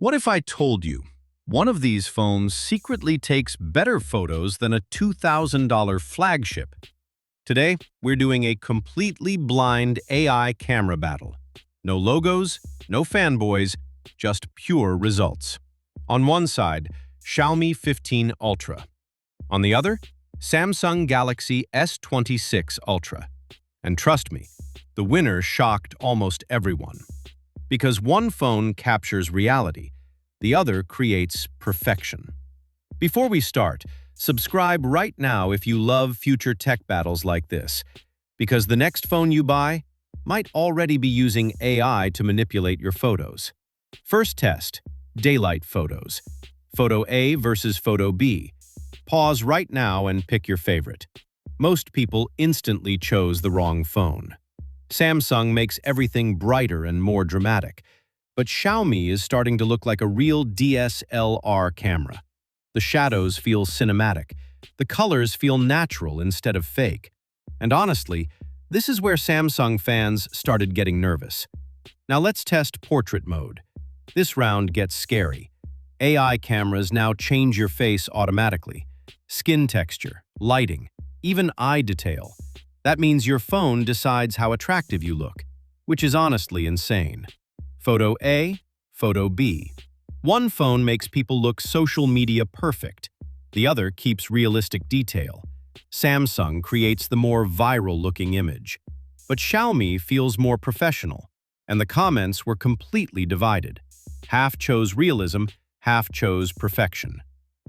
What if I told you one of these phones secretly takes better photos than a $2,000 flagship? Today, we're doing a completely blind AI camera battle. No logos, no fanboys, just pure results. On one side, Xiaomi 15 Ultra. On the other, Samsung Galaxy S26 Ultra. And trust me, the winner shocked almost everyone. Because one phone captures reality, the other creates perfection. Before we start, subscribe right now if you love future tech battles like this, because the next phone you buy might already be using AI to manipulate your photos. First test, daylight photos. Photo A versus photo B. Pause right now and pick your favorite. Most people instantly chose the wrong phone. Samsung makes everything brighter and more dramatic, but Xiaomi is starting to look like a real DSLR camera. The shadows feel cinematic. The colors feel natural instead of fake. And honestly, this is where Samsung fans started getting nervous. Now let's test portrait mode. This round gets scary. AI cameras now change your face automatically. Skin texture, lighting, even eye detail. That means your phone decides how attractive you look, which is honestly insane. Photo A, photo B. One phone makes people look social media perfect. The other keeps realistic detail. Samsung creates the more viral-looking image. But Xiaomi feels more professional, and the comments were completely divided. Half chose realism, half chose perfection.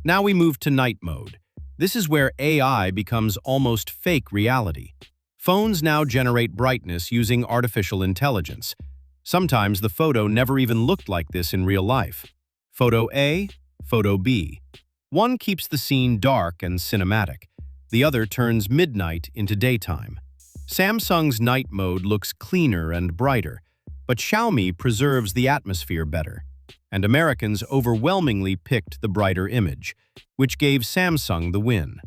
Now we move to night mode. This is where AI becomes almost fake reality. Phones now generate brightness using artificial intelligence. Sometimes the photo never even looked like this in real life. Photo A, photo B. One keeps the scene dark and cinematic. The other turns midnight into daytime. Samsung's night mode looks cleaner and brighter, but Xiaomi preserves the atmosphere better. And Americans overwhelmingly picked the brighter image, which gave Samsung the win.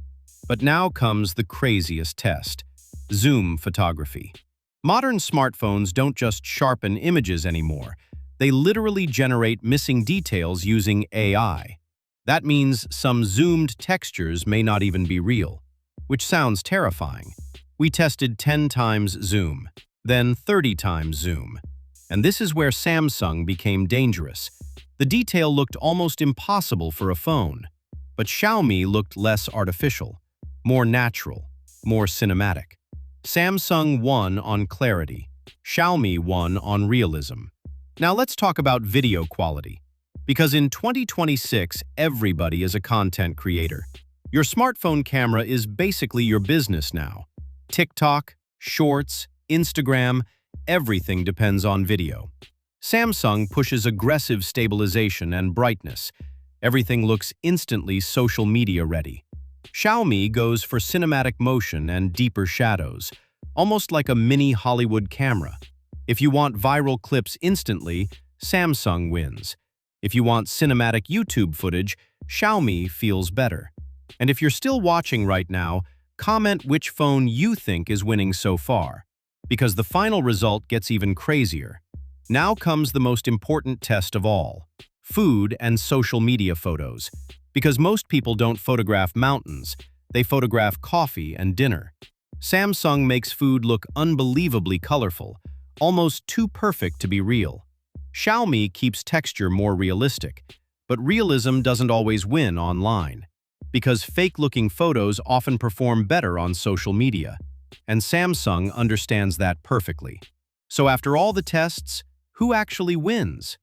But now comes the craziest test: zoom photography. Modern smartphones don't just sharpen images anymore. They literally generate missing details using AI. That means some zoomed textures may not even be real, which sounds terrifying. We tested 10 times zoom, then 30 times zoom. And this is where Samsung became dangerous. The detail looked almost impossible for a phone. But Xiaomi looked less artificial, more natural, more cinematic. Samsung won on clarity. Xiaomi won on realism. Now let's talk about video quality. Because in 2026, everybody is a content creator. Your smartphone camera is basically your business now. TikTok, Shorts, Instagram, everything depends on video. Samsung pushes aggressive stabilization and brightness. Everything looks instantly social media ready. Xiaomi goes for cinematic motion and deeper shadows, almost like a mini Hollywood camera. If you want viral clips instantly, Samsung wins. If you want cinematic YouTube footage, Xiaomi feels better. And if you're still watching right now, comment which phone you think is winning so far, because the final result gets even crazier. Now comes the most important test of all: food and social media photos. Because most people don't photograph mountains, they photograph coffee and dinner. Samsung makes food look unbelievably colorful, almost too perfect to be real. Xiaomi keeps texture more realistic, but realism doesn't always win online, because fake-looking photos often perform better on social media, and Samsung understands that perfectly. So after all the tests, who actually wins?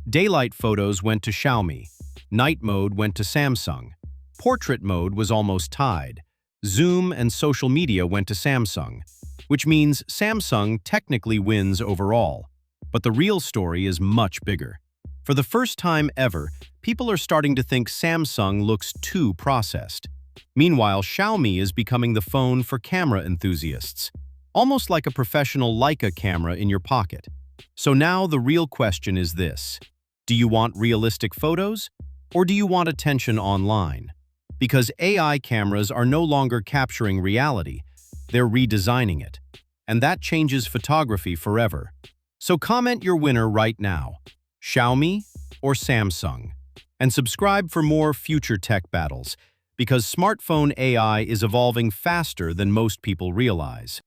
Daylight photos went to Xiaomi. Night mode went to Samsung. Portrait mode was almost tied. Zoom and social media went to Samsung, which means Samsung technically wins overall. But the real story is much bigger. For the first time ever, people are starting to think Samsung looks too processed. Meanwhile, Xiaomi is becoming the phone for camera enthusiasts, almost like a professional Leica camera in your pocket. So now the real question is this: do you want realistic photos, or do you want attention online? Because AI cameras are no longer capturing reality, they're redesigning it. And that changes photography forever. So comment your winner right now: Xiaomi, or Samsung. And subscribe for more future tech battles, because smartphone AI is evolving faster than most people realize.